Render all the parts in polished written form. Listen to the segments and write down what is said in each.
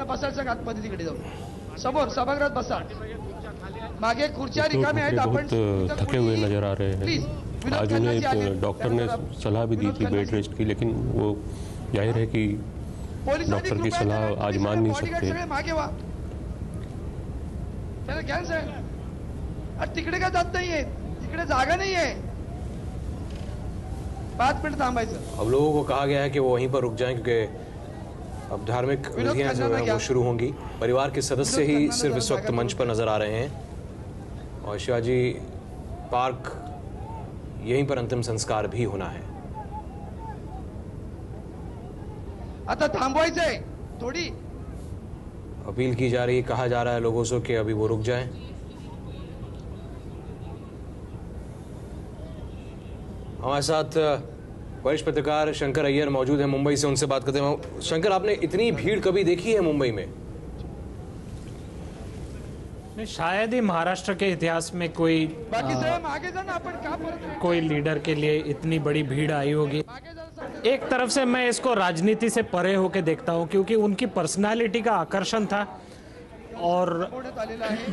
बसायचं का आतमध्ये तिकडे जाऊन समोर सभागृहात बसा. मागे खुर्च्या रिकाम्या आहेत. आपण थके हुए नजर आ रहे हैं. आज उन्हें डॉक्टर ने सलाह भी दी थी बेड रेस्ट की, लेकिन वो जाहिर है कि डॉक्टर की सलाह आज मान नहीं सकते. मागे वा कॅन्सर. तिकडे काय जात नाहीये, तिकडे जागा नाहीये. 5 मिनट थांबायचं. अब लोगों को कहा गया है कि वो वहीं पर रुक जाएं क्योंकि अब धार्मिक विधियां जो है वो शुरू होंगी. परिवार के सदस्य ही सिर्फ इस वक्त मंच पर नजर आ रहे हैं और शिवाजी पार्क यहीं पर अंतिम संस्कार भी होना है. आता थांबवायचंय थोड़ी. अपील की जा रही है, कहा जा रहा है लोगों से कि अभी वो रुक जाएं. हमारे साथ वरिष्ठ पत्रकार शंकर अय्यर मौजूद हैं मुंबई से. उनसे बात करते हैं. शंकर, आपने इतनी भीड़ कभी देखी है मुंबई में? शायद ही महाराष्ट्र के इतिहास में कोई लीडर के लिए इतनी बड़ी भीड़ आई होगी. एक तरफ से मैं इसको राजनीति से परे होकर देखता हूं क्योंकि उनकी पर्सनालिटी का आकर्षण था और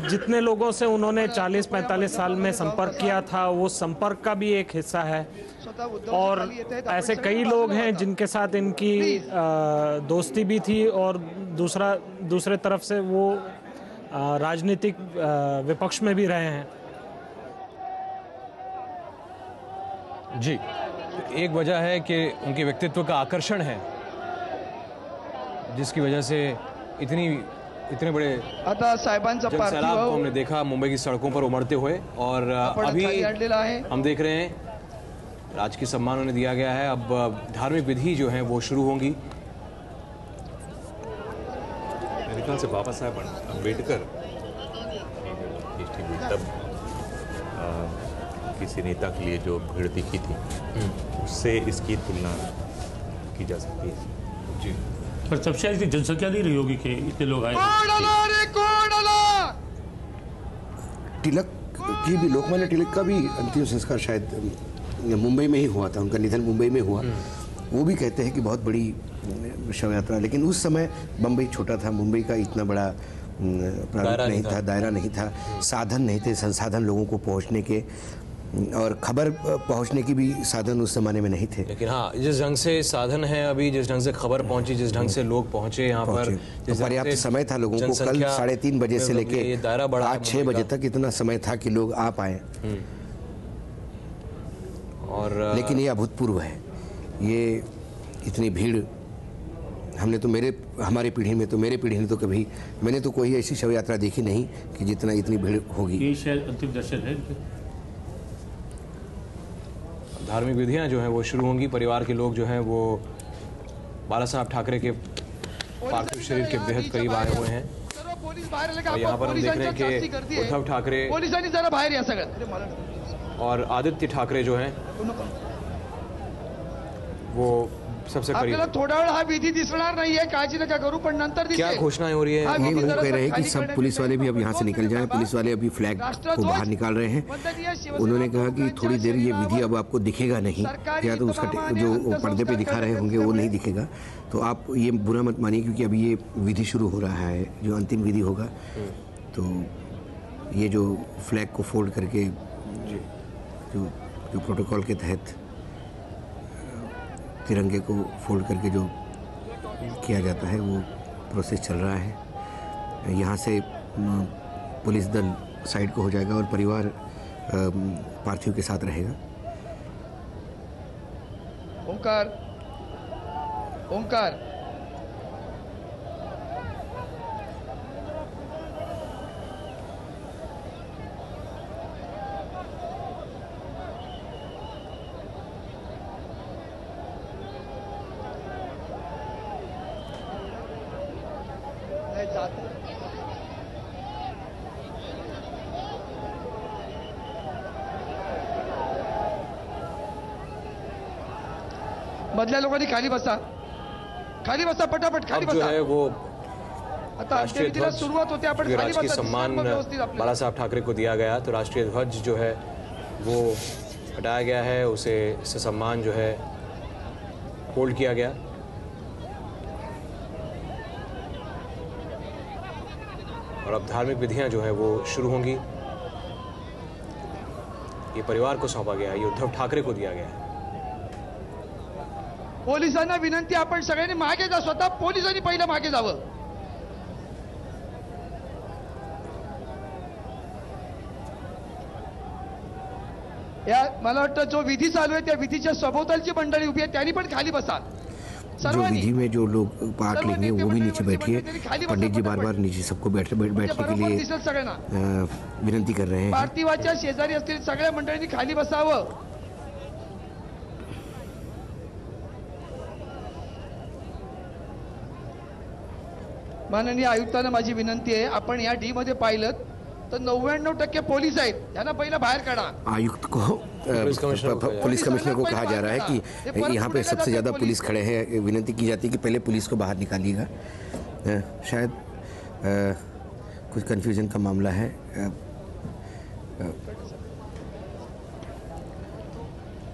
जितने लोगों से उन्होंने 40-45 साल में संपर्क किया था वो संपर्क का भी एक हिस्सा है. और ऐसे कई लोग हैं जिनके साथ इनकी दोस्ती भी थी और दूसरे तरफ से वो राजनीतिक विपक्ष में भी रहे हैं. जी, एक वजह है कि उनके व्यक्तित्व का आकर्षण है जिसकी वजह से इतने बड़े सैलाब को हमने देखा मुंबई की सड़कों पर उमड़ते हुए. और अभी हम देख रहे हैं राजकीय सम्मान उन्हें दिया गया है. अब धार्मिक विधि जो है वो शुरू होंगी. मेरे ख्याल से बाबा साहब अम्बेडकर तब किसी नेता के लिए जो भीड़ दिखी थी उससे इसकी तुलना की जा सकती है. जी, पर तब शायद इसकी जनसंख्या नहीं रही होगी कि इतने लोग आए. तिलक की भी, लोकमान्य तिलक का भी अंतिम संस्कार शायद मुंबई में ही हुआ था. उनका निधन मुंबई में हुआ. वो भी कहते हैं कि बहुत बड़ी शव यात्रा, लेकिन उस समय बम्बई छोटा था. मुंबई का इतना बड़ा प्रारूप नहीं था, दायरा नहीं था, साधन नहीं थे, संसाधन लोगों को पहुंचने के और खबर पहुंचने की भी साधन उस जमाने में नहीं थे. लेकिन हाँ, जिस ढंग से साधन है अभी, जिस ढंग से खबर पहुंची, जिस ढंग से लोग पहुंचे यहाँ पर, पर्याप्त समय था लोगों को. कल 3:30 बजे से लेके 5-6 बजे तक इतना समय था कि लोग आ पाए. और लेकिन ये अभूतपूर्व है. ये इतनी भीड़ हमने तो हमारी पीढ़ी में तो, मेरे पीढ़ी में तो कभी मैंने तो कोई ऐसी शव यात्रा देखी नहीं कि जितना इतनी भीड़ होगी. ये शायद अंतिम दर्शन है. धार्मिक विधियां जो हैं वो शुरू होंगी. परिवार के लोग जो हैं वो बाला साहब ठाकरे के पार्थिव शरीर के बेहद करीब आए हुए हैं. और यहाँ पर हम देख रहे हैं कि उद्धव ठाकरे और आदित्य ठाकरे जो हैं वो सबसे करीब. थोड़ा वेळ हा विधी दिसणार नाहीये, काळजी नका करू, पण नंतर क्या घोषणाएं हो रही है? ये वो कह रहे हैं कि सब पुलिस वाले भी अब यहाँ से निकल जाएं. पुलिस वाले अभी फ्लैग को बाहर निकाल रहे हैं. उन्होंने कहा कि थोड़ी देर ये विधि अब आपको दिखेगा नहीं, या तो उसका जो पर्दे पे दिखा रहे होंगे वो नहीं दिखेगा. तो आप ये बुरा मत मानिए क्योंकि अभी ये विधि शुरू हो रहा है, जो अंतिम विधि होगा. तो ये जो फ्लैग को फोल्ड करके जो प्रोटोकॉल के तहत तिरंगे को फोल्ड करके जो किया जाता है वो प्रोसेस चल रहा है. यहाँ से पुलिस दल साइड को हो जाएगा और परिवार पार्थिव के साथ रहेगा. ओंकार ओंकार मधल्या लोकांनी खाली बसा पटापट खाली बसा. जो है वो आता अंत्यविधीला सुरुवात होते. आपण खाली राजकीय बसा. सम्मान बाला साहब ठाकरे को दिया गया तो राष्ट्रीय ध्वज जो है वो हटाया गया है. उसे सम्मान जो है होल्ड किया गया. और अब धार्मिक विधियां जो है वो शुरू होंगी। ये परिवार को सौंपा गया है, ये उद्धव ठाकरे को दिया गया है। पोलिसांना विनंती, आपण सगळ्यांनी मागे जा, स्वतः पोलिसांनी पहिलं मागे जावं. या मला वाटतं जो विधी चालू आहे त्या विधीच्या सभोवतालची मंडळी उभी आहे त्यांनी पण खाली बसा. जो विधि में जो लोग पार्ट लेंगे वो भी नीचे बैठिए. पंडित जी बार बार नीचे सबको बैठने के लिए विनंती कर रहे हैं. पार्थिवाच्या शेजारी असलेल्या सगळ्या मंडळींनी खाली बसावं. माननीय आयुक्तांना माझी विनंती आहे, आपण या डी मध्ये पाहिलं तो 99% पोलीस आहेत, त्यांना पहिला बाहर काढा. आयुक्त को पुलिस कमिश्नर को कहा जा रहा है कि यहाँ पे सबसे ज़्यादा पुलिस खड़े हैं. विनती की जाती है कि पहले पुलिस को बाहर निकालिएगा. शायद कुछ कन्फ्यूजन का मामला है.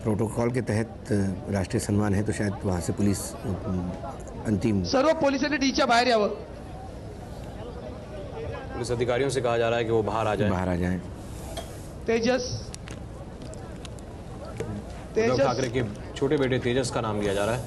प्रोटोकॉल के तहत राष्ट्रीय सम्मान है तो शायद वहाँ से पुलिस अंतिम. सर्व पोलिसांनी डीच्या बाहेर यावं. पुलिस अधिकारियों से कहा जा रहा है कि वो बाहर आ जाएं. तेजस उद्धव ठाकरे के छोटे बेटे तेजस का नाम लिया जा रहा है.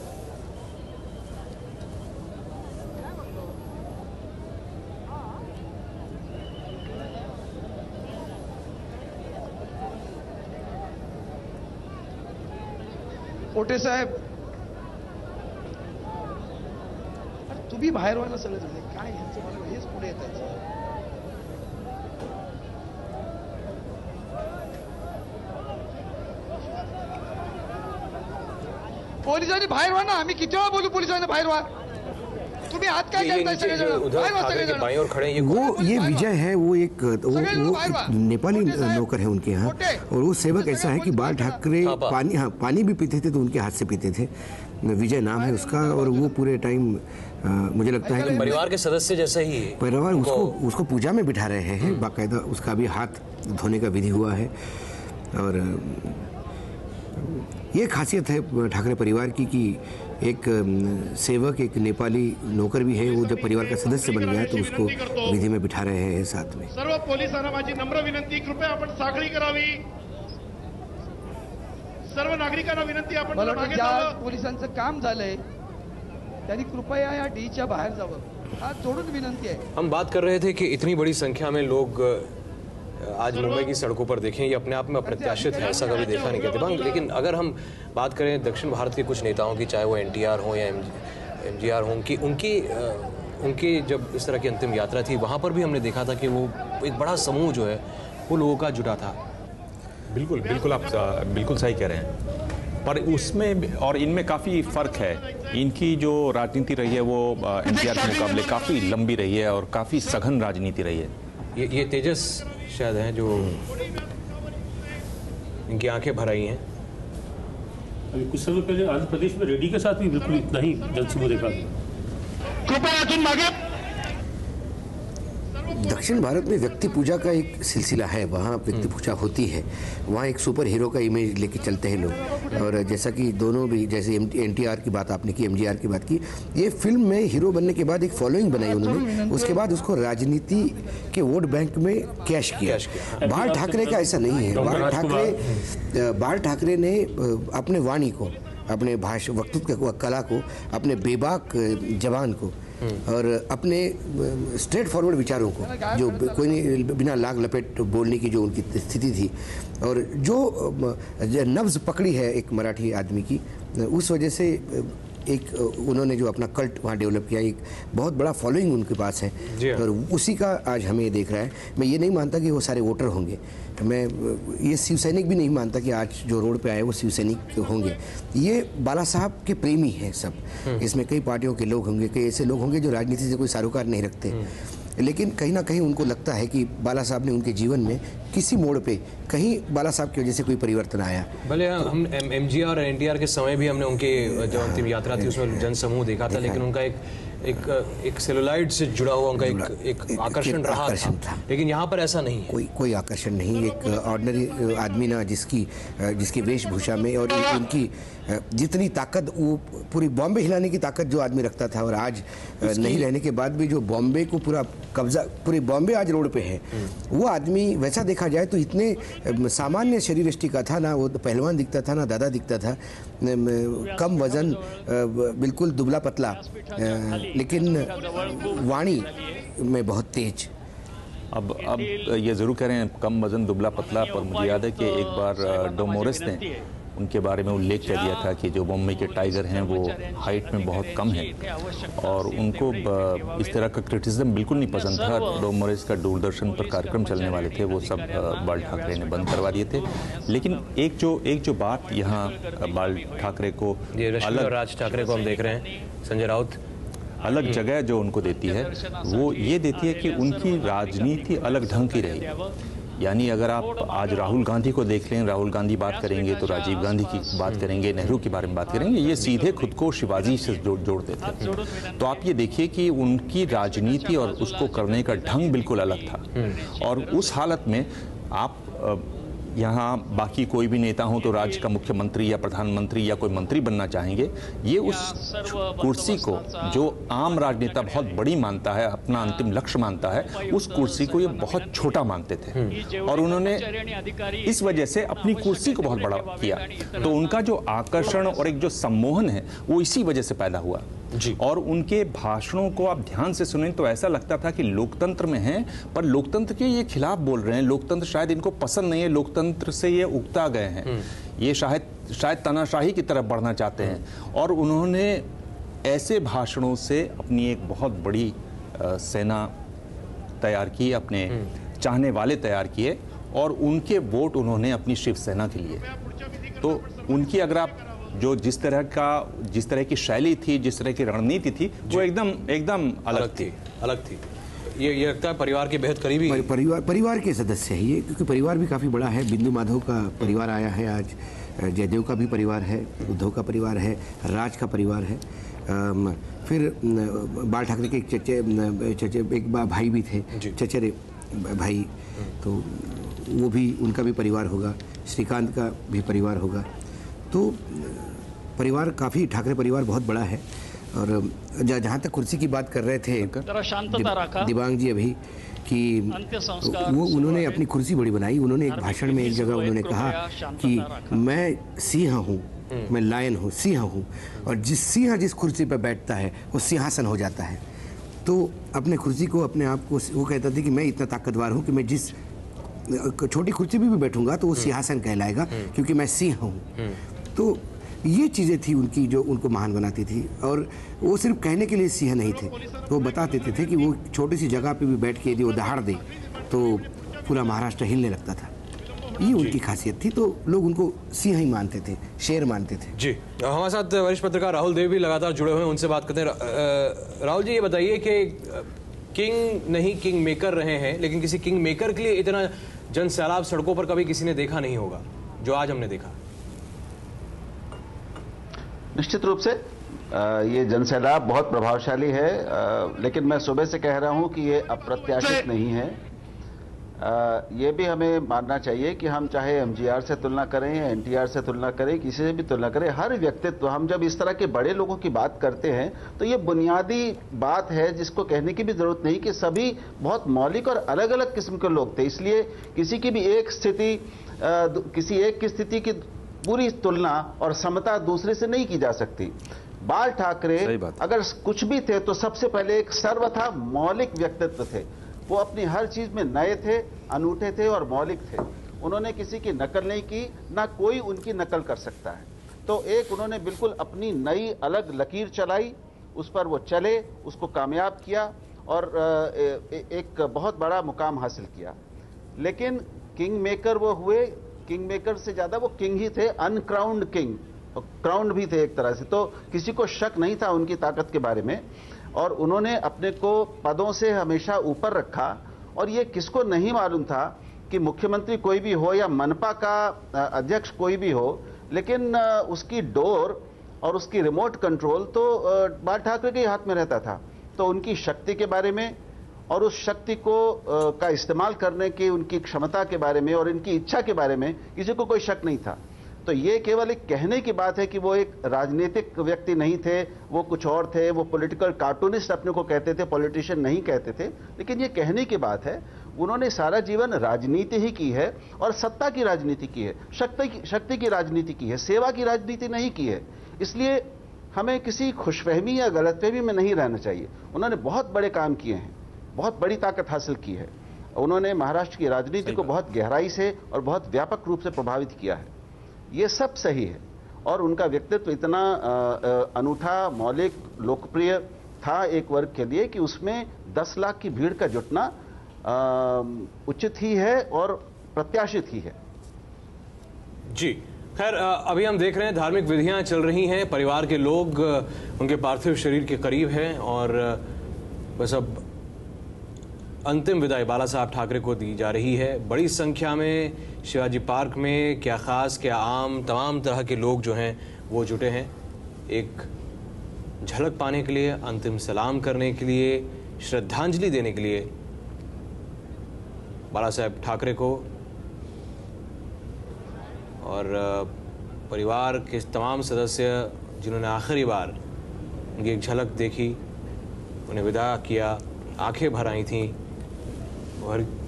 पोटे साहेब, तुम्ही बाहेर व्हायला सगळं झालं काय, ह्यांचं मला हेच पुढे येतात. पोलिसांनी बाहेर व्हा ना. आम्ही किती वेळा बोलू पोलिसांनी बाहेर व्हा. तुम्ही हात काय करताय सगळेजण? वो ये विजय है, वो एक नेपाली नौकर है उनके यहाँ, और वो सेवक ऐसा है कि बाल ठाकरे पानी भी पीते थे तो उनके हाथ से पीते थे. विजय नाम है उसका, और वो पूरे टाइम मुझे लगता है कि परिवार के सदस्य जैसा ही परिवार उसको पूजा में बिठा रहे हैं. बाकायदा उसका भी हाथ धोने का विधि हुआ है. और ये खासियत है ठाकरे परिवार की कि एक सेवक, एक नेपाली नौकर भी है, वो जब परिवार का सदस्य बन गया तो उसको विधि में बिठा रहे हैं साथ में. सर्व पोलिसांना माझी नम्र विनंती, कृपया आपण साखळी करावी. सर्व नागरिकांना विनंती, आपण मागे जावं. पोलिसांचं काम झालंय त्यांनी कृपया या डीच्या बाहेर जावं. हात जोडून विनंती आहे. हम बात कर रहे थे कि इतनी बड़ी संख्या में लोग आज मुंबई की सड़कों पर देखें, ये अपने आप में अप्रत्याशित है, ऐसा कभी देखा नहीं कहते बंग. लेकिन अगर हम बात करें दक्षिण भारत के कुछ नेताओं की, चाहे वो NTR हो या MGR हो, उनकी जब इस तरह की अंतिम यात्रा थी, वहाँ पर भी हमने देखा था कि वो एक बड़ा समूह जो है वो लोगों का जुटा था. बिल्कुल बिल्कुल, आप बिल्कुल सही कह रहे हैं. पर उसमें और इनमें काफ़ी फ़र्क है. इनकी जो राजनीति रही है वो NTR के मुकाबले काफ़ी लंबी रही है और काफ़ी सघन राजनीति रही है. ये तेजस शायद हैं जो इनकी आंखें भर आई हैं. अभी कुछ समय पहले आंध्र प्रदेश में रेड्डी के साथ भी बिल्कुल इतना ही जनसमूह देखा. कृपया तुम मागे. दक्षिण भारत में व्यक्ति पूजा का एक सिलसिला है. वहाँ व्यक्ति पूजा होती है. वहाँ एक सुपर हीरो का इमेज लेके चलते हैं लोग. और जैसा कि दोनों भी, जैसे NTR की बात आपने की, MGR की बात की, ये फिल्म में हीरो बनने के बाद एक फॉलोइंग बनाई उन्होंने. उसके बाद उसको राजनीति के वोट बैंक में कैश किया. बाल ठाकरे का ऐसा नहीं है. बाल ठाकरे ने अपने वाणी को, अपने भाषा वक्तृत्व कला को, अपने बेबाक जबान को और अपने स्ट्रेट फॉरवर्ड विचारों को, जो कोई नहीं बिना लाग लपेट बोलने की जो उनकी स्थिति थी, और जो नब्ज पकड़ी है एक मराठी आदमी की, उस वजह से एक उन्होंने जो अपना कल्ट वहाँ डेवलप किया, एक बहुत बड़ा फॉलोइंग उनके पास है. और उसी का आज हमें देख रहा है. मैं ये नहीं मानता कि वो सारे वोटर होंगे. मैं ये शिवसैनिक भी नहीं मानता कि आज जो रोड पे आए वो शिवसैनिक होंगे. ये बाला साहब के प्रेमी हैं सब. इसमें कई पार्टियों के लोग होंगे, कई ऐसे लोग होंगे जो राजनीति से कोई सरोकार नहीं रखते, लेकिन कहीं ना कहीं उनको लगता है कि बाला साहब ने उनके जीवन में किसी मोड़ पे कहीं बाला साहब की वजह से कोई परिवर्तन आया. भले हम MGR और NTR के समय भी हमने उनकी जो अंतिम यात्रा थी उसमें जनसमूह देखा था, लेकिन उनका एक एक सेलुलाइड से जुड़ा हुआ उनका एक आकर्षण रहा था, लेकिन यहाँ पर ऐसा नहीं है। कोई आकर्षण नहीं। एक ऑर्डिनरी आदमी ना जिसकी वेशभूषा में और उनकी जितनी ताकत, वो पूरी बॉम्बे हिलाने की ताकत जो आदमी रखता था, और आज नहीं रहने के बाद भी जो बॉम्बे को पूरा कब्जा, पूरी बॉम्बे आज रोड पे है, वो आदमी वैसा देखा जाए तो इतने सामान्य शरीरयष्टि का था ना, वो पहलवान दिखता था ना दादा दिखता था, कम वजन, बिल्कुल दुबला पतला, लेकिन वाणी में बहुत तेज। अब ये ज़रूर कह रहे हैं कम वजन दुबला पतला, पर मुझे याद है कि एक बार डोमोरिस ने उनके बारे में उल्लेख कर दिया था कि जो बॉम्बे के टाइगर हैं वो हाइट में बहुत कम हैं, और उनको इस तरह का क्रिटिसिज्म बिल्कुल नहीं पसंद था। डोमोरिस का दूरदर्शन पर कार्यक्रम चलने वाले थे, वो सब बाल ठाकरे ने बंद करवा दिए थे। लेकिन एक जो बात यहाँ बाल ठाकरे को, अलग राज ठाकरे को हम देख रहे हैं, संजय राउत अलग जगह जो उनको देती है, वो ये देती है कि उनकी राजनीति अलग ढंग की रही। यानी अगर आप आज राहुल गांधी को देख लें, राहुल गांधी बात करेंगे तो राजीव गांधी की बात करेंगे, नेहरू के बारे में बात करेंगे, ये सीधे खुद को शिवाजी से जोड़ते थे। तो आप ये देखिए कि उनकी राजनीति और उसको करने का ढंग बिल्कुल अलग था। और उस हालत में आप यहाँ बाकी कोई भी नेता हो तो राज्य का मुख्यमंत्री या प्रधानमंत्री या कोई मंत्री बनना चाहेंगे, ये उस कुर्सी को जो आम राजनेता बहुत बड़ी मानता है, अपना अंतिम लक्ष्य मानता है, उस कुर्सी को ये बहुत छोटा मानते थे, और उन्होंने इस वजह से अपनी कुर्सी को बहुत बड़ा किया। तो उनका जो आकर्षण और एक जो सम्मोहन है वो इसी वजह से पैदा हुआ जी। और उनके भाषणों को आप ध्यान से सुनें तो ऐसा लगता था कि लोकतंत्र में हैं, पर लोकतंत्र के ये खिलाफ बोल रहे हैं, लोकतंत्र शायद इनको पसंद नहीं है, लोकतंत्र से ये उगता गए हैं, ये शायद तानाशाही की तरफ बढ़ना चाहते हैं। और उन्होंने ऐसे भाषणों से अपनी एक बहुत बड़ी सेना तैयार की, अपने चाहने वाले तैयार किए, और उनके वोट उन्होंने अपनी शिवसेना के लिए। तो उनकी अगर आप जिस तरह की शैली थी, जिस तरह की रणनीति थी, वो एकदम अलग थी। ये लगता है परिवार के बेहद करीबी परिवार के सदस्य है ये, क्योंकि परिवार भी काफ़ी बड़ा है। बिंदु माधव का परिवार आया है आज, जयदेव का भी परिवार है, उद्धव का परिवार है, राज का परिवार है, फिर बाल ठाकरे के चचे एक भाई भी थे, चचेरे भाई, तो वो भी, उनका भी परिवार होगा, श्रीकांत का भी परिवार होगा। तो परिवार काफ़ी, ठाकरे परिवार बहुत बड़ा है। और जहाँ तक कुर्सी की बात कर रहे थे दिबांग जी अभी, कि वो उन्होंने अपनी कुर्सी बड़ी बनाई। उन्होंने एक भाषण में एक जगह उन्होंने कहा कि मैं सिंह हूँ, मैं लायन हूँ, सिंह हूँ, और सिंह जिस कुर्सी पर बैठता है वो सिंहासन हो जाता है। तो अपने कुर्सी को, अपने आप को, वो कहता था कि मैं इतना ताकतवर हूँ कि मैं जिस छोटी कुर्सी भी बैठूंगा तो वो सिंहासन कहलाएगा, क्योंकि मैं सिंह हूँ। तो ये चीज़ें थी उनकी जो उनको महान बनाती थी। और वो सिर्फ कहने के लिए सिंह नहीं थे, वो बता देते थे कि वो छोटी सी जगह पे भी बैठ के यदि वो दहाड़ दे तो पूरा महाराष्ट्र हिलने लगता था। ये उनकी खासियत थी। तो लोग उनको सिंह ही मानते थे, शेर मानते थे जी। हमारे साथ वरिष्ठ पत्रकार राहुल देव भी लगातार जुड़े हुए हैं, उनसे बात करते हैं। राहुल जी, ये बताइए कि किंग नहीं किंग मेकर रहे हैं, लेकिन किसी किंग मेकर के लिए इतना जन सैलाब सड़कों पर कभी किसी ने देखा नहीं होगा जो आज हमने देखा। निश्चित रूप से ये जनसैलाब बहुत प्रभावशाली है, लेकिन मैं सुबह से कह रहा हूं कि ये अप्रत्याशित नहीं है। ये भी हमें मानना चाहिए कि हम चाहे एमजीआर से तुलना करें या एनटीआर से तुलना करें, किसी से भी तुलना करें, हर व्यक्तित्व, हम जब इस तरह के बड़े लोगों की बात करते हैं तो ये बुनियादी बात है जिसको कहने की भी जरूरत नहीं कि सभी बहुत मौलिक और अलग अलग किस्म के लोग थे। इसलिए किसी की भी एक स्थिति, किसी एक की स्थिति की पूरी तुलना और समता दूसरे से नहीं की जा सकती। बाल ठाकरे अगर कुछ भी थे तो सबसे पहले एक सर्वथा मौलिक व्यक्तित्व थे। वो अपनी हर चीज में नए थे, अनूठे थे और मौलिक थे। उन्होंने किसी की नकल नहीं की, ना कोई उनकी नकल कर सकता है। तो एक उन्होंने बिल्कुल अपनी नई अलग लकीर चलाई, उस पर वो चले, उसको कामयाब किया और एक बहुत बड़ा मुकाम हासिल किया। लेकिन किंग मेकर वो हुए, किंग मेकर से ज्यादा वो किंग ही थे, अनक्राउंड किंग, क्राउंड भी थे एक तरह से। तो किसी को शक नहीं था उनकी ताकत के बारे में, और उन्होंने अपने को पदों से हमेशा ऊपर रखा। और ये किसको नहीं मालूम था कि मुख्यमंत्री कोई भी हो या मनपा का अध्यक्ष कोई भी हो, लेकिन उसकी डोर और उसकी रिमोट कंट्रोल तो बाल ठाकरे के हाथ में रहता था। तो उनकी शक्ति के बारे में और उस शक्ति को का इस्तेमाल करने की उनकी क्षमता के बारे में और इनकी इच्छा के बारे में किसी को कोई शक नहीं था। तो ये केवल एक कहने की बात है कि वो एक राजनीतिक व्यक्ति नहीं थे, वो कुछ और थे, वो पॉलिटिकल कार्टूनिस्ट अपने को कहते थे, पॉलिटिशियन नहीं कहते थे। लेकिन ये कहने की बात है, उन्होंने सारा जीवन राजनीति ही की है और सत्ता की राजनीति की है, शक्ति की राजनीति की है, सेवा की राजनीति नहीं की है। इसलिए हमें किसी खुशफहमी या गलतफहमी में नहीं रहना चाहिए। उन्होंने बहुत बड़े काम किए हैं, बहुत बड़ी ताकत हासिल की है। उन्होंने महाराष्ट्र की राजनीति को बहुत गहराई से और बहुत व्यापक रूप से प्रभावित किया है। ये सब सही है और उनका व्यक्तित्व इतना अनूठा, मौलिक, लोकप्रिय था एक वर्ग के लिए कि उसमें 10 लाख की भीड़ का जुटना उचित ही है और प्रत्याशित ही है। जी खैर, अभी हम देख रहे हैं धार्मिक विधियां चल रही हैं, परिवार के लोग उनके पार्थिव शरीर के करीब हैं और बस अब अंतिम विदाई बाला साहब ठाकरे को दी जा रही है। बड़ी संख्या में शिवाजी पार्क में क्या खास क्या आम तमाम तरह के लोग जो हैं वो जुटे हैं एक झलक पाने के लिए, अंतिम सलाम करने के लिए, श्रद्धांजलि देने के लिए बाला साहब ठाकरे को। और परिवार के तमाम सदस्य जिन्होंने आखिरी बार उनकी एक झलक देखी, उन्हें विदा किया, आंखें भर आई थीं,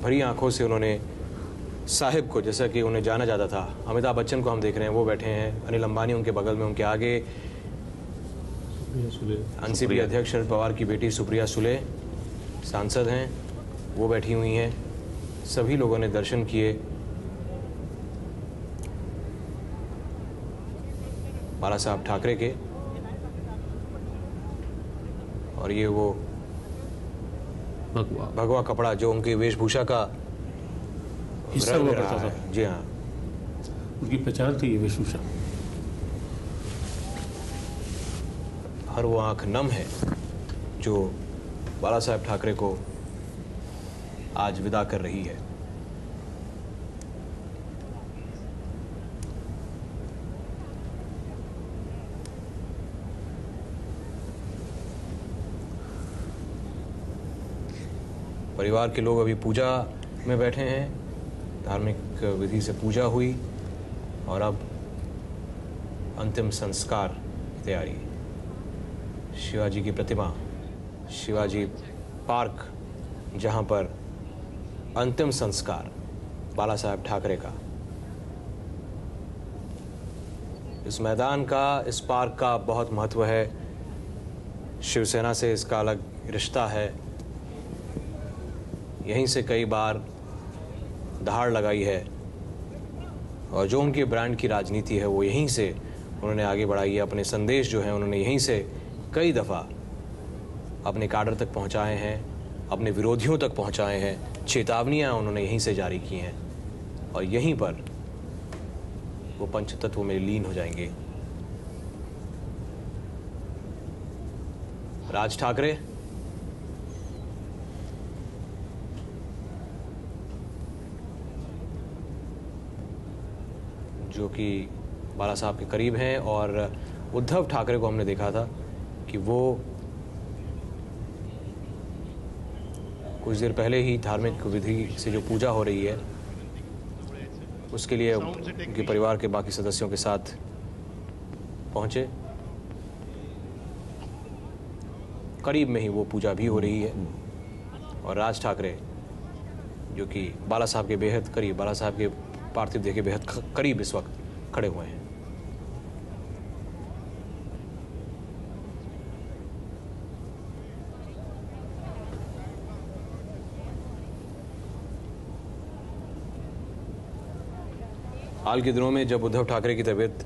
भरी आंखों से उन्होंने साहिब को, जैसा कि उन्हें जाना जाता था, अमिताभ बच्चन को हम देख रहे हैं वो बैठे हैं, अनिल अंबानी उनके बगल में, उनके आगे एनसीपी अध्यक्ष शरद पवार की बेटी सुप्रिया सुले सांसद हैं, वो बैठी हुई हैं। सभी लोगों ने दर्शन किए बाला साहब ठाकरे के। और ये वो भगवा कपड़ा जो उनकी वेशभूषा का हिस्सा हुआ करता था। जी हाँ, उनकी पहचान थी ये वेशभूषा। हर वो आंख नम है जो बाला साहब ठाकरे को आज विदा कर रही है। परिवार के लोग अभी पूजा में बैठे हैं, धार्मिक विधि से पूजा हुई और अब अंतिम संस्कार की तैयारी। शिवाजी की प्रतिमा, शिवाजी पार्क, जहां पर अंतिम संस्कार बाला साहब ठाकरे का। इस मैदान का, इस पार्क का बहुत महत्व है। शिवसेना से इसका अलग रिश्ता है। यहीं से कई बार दहाड़ लगाई है और जो उनके ब्रांड की राजनीति है वो यहीं से उन्होंने आगे बढ़ाई है। अपने संदेश जो हैं उन्होंने यहीं से कई दफ़ा अपने काडर तक पहुंचाए हैं, अपने विरोधियों तक पहुंचाए हैं। चेतावनियां उन्होंने यहीं से जारी की हैं और यहीं पर वो पंचतत्व में लीन हो जाएंगे। राज ठाकरे जो कि बाला साहब के करीब हैं, और उद्धव ठाकरे को हमने देखा था कि वो कुछ देर पहले ही धार्मिक विधि से जो पूजा हो रही है उसके लिए उनके परिवार के बाकी सदस्यों के साथ पहुंचे। करीब में ही वो पूजा भी हो रही है और राज ठाकरे जो कि बाला साहब के बेहद करीब, बाला साहब के पार्थिव देह के बेहद करीब इस वक्त खड़े हुए हैं। हाल के दिनों में जब उद्धव ठाकरे की तबीयत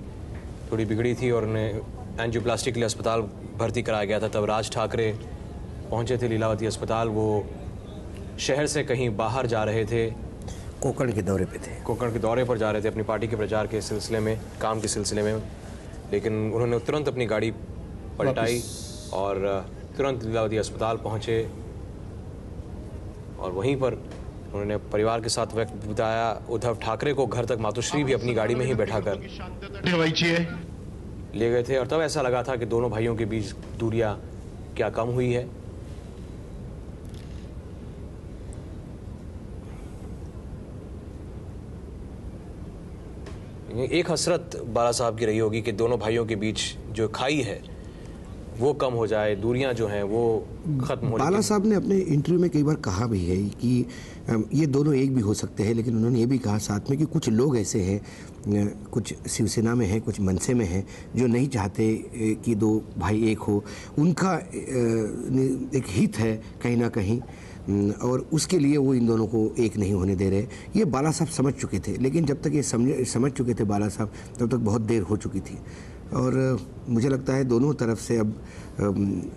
थोड़ी बिगड़ी थी और उन्हें एंजियोप्लास्टी के लिए अस्पताल भर्ती कराया गया था, तब राज ठाकरे पहुंचे थे लीलावती अस्पताल। वो शहर से कहीं बाहर जा रहे थे, कोकण के दौरे पे थे, कोकण के दौरे पर जा रहे थे अपनी पार्टी के प्रचार के सिलसिले में, काम के सिलसिले में। लेकिन उन्होंने तुरंत अपनी गाड़ी पलटाई और तुरंत लीलावती अस्पताल पहुंचे और वहीं पर उन्होंने परिवार के साथ वक्त बिताया। उद्धव ठाकरे को घर तक मातुश्री भी अपनी गाड़ी में ही बैठाकर ले गए थे और तब ऐसा लगा था कि दोनों भाइयों के बीच दूरियां क्या कम हुई है। एक हसरत बाला साहब की रही होगी कि दोनों भाइयों के बीच जो खाई है वो कम हो जाए, दूरियां जो हैं वो खत्म हो। बाला साहब ने अपने इंटरव्यू में कई बार कहा भी है कि ये दोनों एक भी हो सकते हैं, लेकिन उन्होंने ये भी कहा साथ में कि कुछ लोग ऐसे हैं, कुछ शिवसेना में हैं, कुछ मनसे में हैं, जो नहीं चाहते कि दो भाई एक हो। उनका एक हित है कहीं ना कहीं, और उसके लिए वो इन दोनों को एक नहीं होने दे रहे। ये बाला साहब समझ चुके थे, लेकिन जब तक ये समझ चुके थे बाला साहब, तब तक बहुत देर हो चुकी थी। और मुझे लगता है दोनों तरफ से अब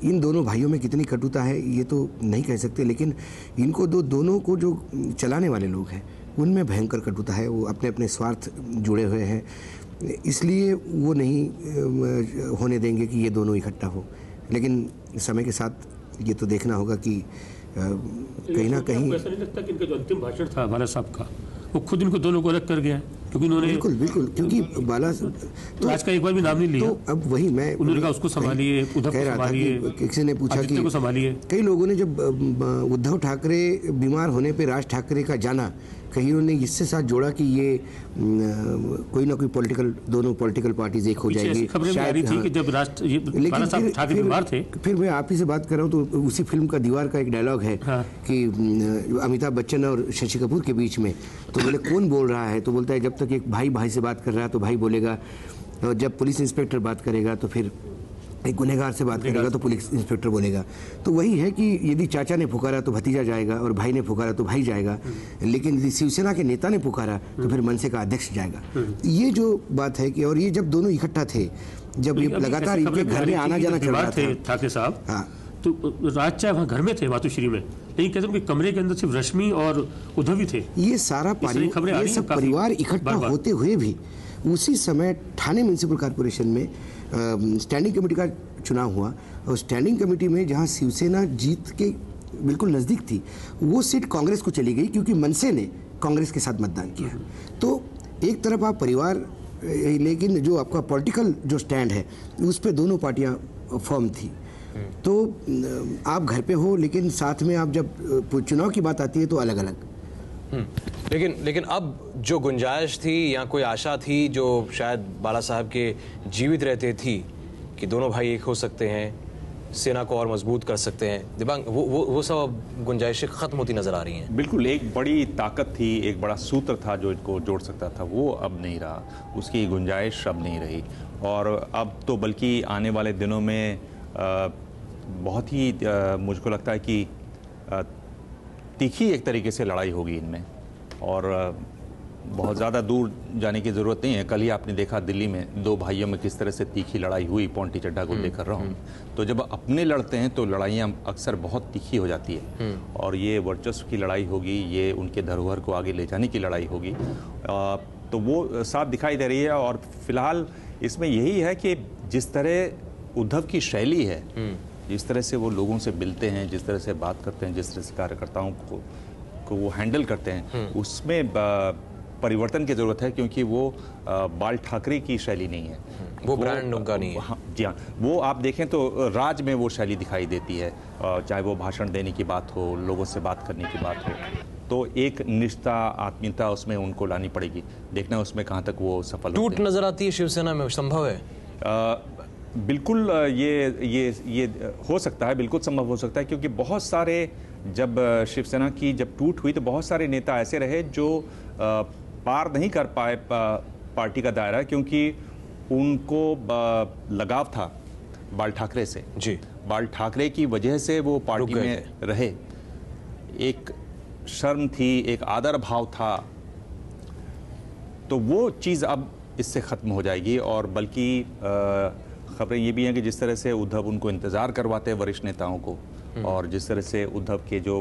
इन दोनों भाइयों में कितनी कटुता है ये तो नहीं कह सकते, लेकिन इनको दोनों को जो चलाने वाले लोग हैं उनमें भयंकर कटुता है। वो अपने अपने स्वार्थ जुड़े हुए हैं, इसलिए वो नहीं होने देंगे कि ये दोनों इकट्ठा हो। लेकिन समय के साथ ये तो देखना होगा कि कहीं ना कहीं ऐसा नहीं लगता कि इनका जो अंतिम भाषण था बाला साहब का, वो खुद इनको दोनों को अलग कर गया, क्योंकि उन्होंने बिल्कुल क्योंकि बाला तो आज का एक बार भी नाम नहीं लिया। तो अब वही मैं उन्होंने कहा उसको संभालिए, उद्धव को संभालिए, किसी ने पूछा कि संभालिए। कई लोगों ने जब उद्धव ठाकरे बीमार होने पे राज ठाकरे का जाना, कहीं उन्होंने इससे साथ जोड़ा कि ये कोई ना कोई दोनों पॉलिटिकल पार्टीज एक हो जाएगी। शायद थी कि जब बाला साहब ठाकरे बीमार थे। फिर मैं आप ही से बात कर रहा हूँ तो उसी फिल्म का दीवार का एक डायलॉग है कि अमिताभ बच्चन और शशि कपूर के बीच में, तो बोले कौन बोल रहा है, तो बोलता है जब तक एक भाई भाई से बात कर रहा है तो भाई बोलेगा, और जब पुलिस इंस्पेक्टर बात करेगा तो फिर एक गुनहगार से बात करेगा तो पुलिस इंस्पेक्टर बोलेगा। तो वही है कि यदि चाचा ने पुकारा तो भतीजा जाएगा, और भाई ने पुकारा तो भाई जाएगा, लेकिन यदि शिवसेना के नेता ने पुकारा तो फिर मनसे का अध्यक्ष जाएगा। ये जो बात है कि, और ये जब दोनों इकट्ठा थे, जब ये लगातार इनके घर में आना जाना चल रहा था ठाकरे साहब, तो राज चाहे वहाँ घर में थे मातोश्री में, लेकिन कहते हैं कि कमरे के अंदर सिर्फ रश्मि और उद्धव ही थे। ये सारा परिवार इकट्ठा होते हुए भी उसी समय ठाणे म्युनिसिपल कॉर्पोरेशन में स्टैंडिंग कमेटी का चुनाव हुआ, और स्टैंडिंग कमेटी में जहां शिवसेना जीत के बिल्कुल नज़दीक थी, वो सीट कांग्रेस को चली गई क्योंकि मनसे ने कांग्रेस के साथ मतदान किया। तो एक तरफ आप परिवार, लेकिन जो आपका पॉलिटिकल जो स्टैंड है उस पर दोनों पार्टियां फर्म थी। तो आप घर पे हो, लेकिन साथ में आप जब चुनाव की बात आती है तो अलग अलग। लेकिन अब जो गुंजाइश थी या कोई आशा थी जो शायद बाला साहब के जीवित रहते थी कि दोनों भाई एक हो सकते हैं, सेना को और मजबूत कर सकते हैं, दिबांग वो सब गुंजाइशें खत्म होती नजर आ रही हैं। बिल्कुल, एक बड़ी ताकत थी, एक बड़ा सूत्र था जो इनको जोड़ सकता था, वो अब नहीं रहा, उसकी गुंजाइश अब नहीं रही। और अब तो बल्कि आने वाले दिनों में बहुत ही मुझको लगता है कि तीखी एक तरीके से लड़ाई होगी इनमें, और बहुत ज़्यादा दूर जाने की ज़रूरत नहीं है। कल ही आपने देखा दिल्ली में दो भाइयों में किस तरह से तीखी लड़ाई हुई, पॉन्टी चड्ढा को लेकर रहा हूँ। तो जब अपने लड़ते हैं तो लड़ाइयाँ अक्सर बहुत तीखी हो जाती है, और ये वर्चस्व की लड़ाई होगी, ये उनके धरोहर को आगे ले जाने की लड़ाई होगी, तो वो साफ दिखाई दे रही है। और फिलहाल इसमें यही है कि जिस तरह उद्धव की शैली है, जिस तरह से वो लोगों से मिलते हैं, जिस तरह से बात करते हैं, जिस तरह से कार्यकर्ताओं को वो हैंडल करते हैं, उसमें परिवर्तन की ज़रूरत है, क्योंकि वो बाल ठाकरे की शैली नहीं है, वो ब्रांड उनका नहीं है। हाँ जी हाँ, वो आप देखें तो राज में वो शैली दिखाई देती है, चाहे वो भाषण देने की बात हो, लोगों से बात करने की बात हो, तो एक निष्ठा, आत्मीयता उसमें उनको लानी पड़ेगी। देखना उसमें कहाँ तक वो सफल होते हैं। टूट नजर आती है शिवसेना में, संभव है? बिल्कुल, ये हो सकता है, बिल्कुल संभव हो सकता है, क्योंकि बहुत सारे, जब शिवसेना की जब टूट हुई तो बहुत सारे नेता ऐसे रहे जो पार नहीं कर पाए पार्टी का दायरा, क्योंकि उनको लगाव था बाल ठाकरे से। जी, बाल ठाकरे की वजह से वो पार्टी में रहे, एक शर्म थी, एक आदर भाव था, तो वो चीज़ अब इससे ख़त्म हो जाएगी। और बल्कि खबरें ये भी हैं कि जिस तरह से उद्धव उनको इंतज़ार करवाते हैं वरिष्ठ नेताओं को, और जिस तरह से उद्धव के जो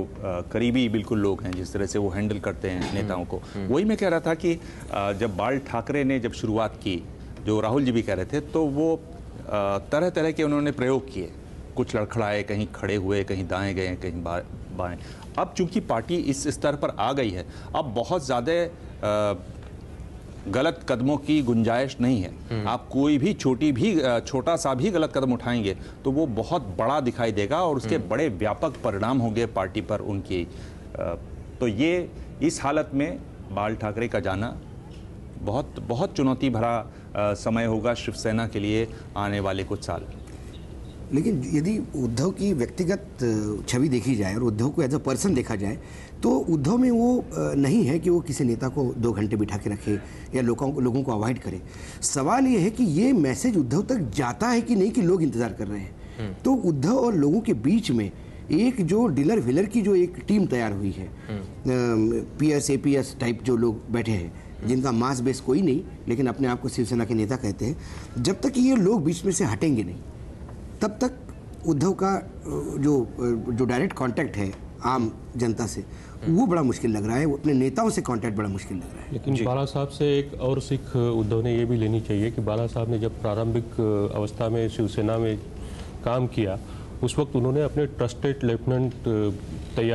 करीबी बिल्कुल लोग हैं, जिस तरह से वो हैंडल करते हैं नेताओं को, वही मैं कह रहा था कि जब बाल ठाकरे ने जब शुरुआत की, जो राहुल जी भी कह रहे थे, तो वो तरह तरह के उन्होंने प्रयोग किए, कुछ लड़खड़ाए, कहीं खड़े हुए, कहीं दाएं गए, कहीं बाएं। अब चूंकि पार्टी इस स्तर पर आ गई है, अब बहुत ज़्यादा गलत कदमों की गुंजाइश नहीं है। आप कोई भी छोटा सा भी गलत कदम उठाएंगे तो वो बहुत बड़ा दिखाई देगा, और उसके बड़े व्यापक परिणाम होंगे पार्टी पर उनकी। तो ये इस हालत में बाल ठाकरे का जाना बहुत बहुत चुनौती भरा समय होगा शिवसेना के लिए आने वाले कुछ साल। लेकिन यदि उद्धव की व्यक्तिगत छवि देखी जाए और उद्धव को एज अ पर्सन देखा जाए तो उद्धव में वो नहीं है कि वो किसी नेता को 2 घंटे बिठा के रखे या लोगों को अवॉइड करे। सवाल ये है कि ये मैसेज उद्धव तक जाता है कि नहीं, कि लोग इंतजार कर रहे हैं। तो उद्धव और लोगों के बीच में एक जो डीलर विलर की जो एक टीम तैयार हुई है, पीएस एपीएस टाइप जो लोग बैठे हैं, जिनका मास बेस कोई नहीं लेकिन अपने आप को शिवसेना के नेता कहते हैं, जब तक ये लोग बीच में से हटेंगे नहीं तब तक उद्धव का जो डायरेक्ट कांटेक्ट है आम जनता से वो बड़ा मुश्किल लग रहा है, अपने नेताओं से कांटेक्ट बड़ा मुश्किल लग रहा है। लेकिन बाला साहब से एक और सीख उद्धव ने ये भी लेनी चाहिए कि बाला साहब ने जब प्रारंभिक अवस्था में शिवसेना में काम किया उस वक्त उन्होंने अपने ट्रस्टेड लेफ्टिनेंट तैयार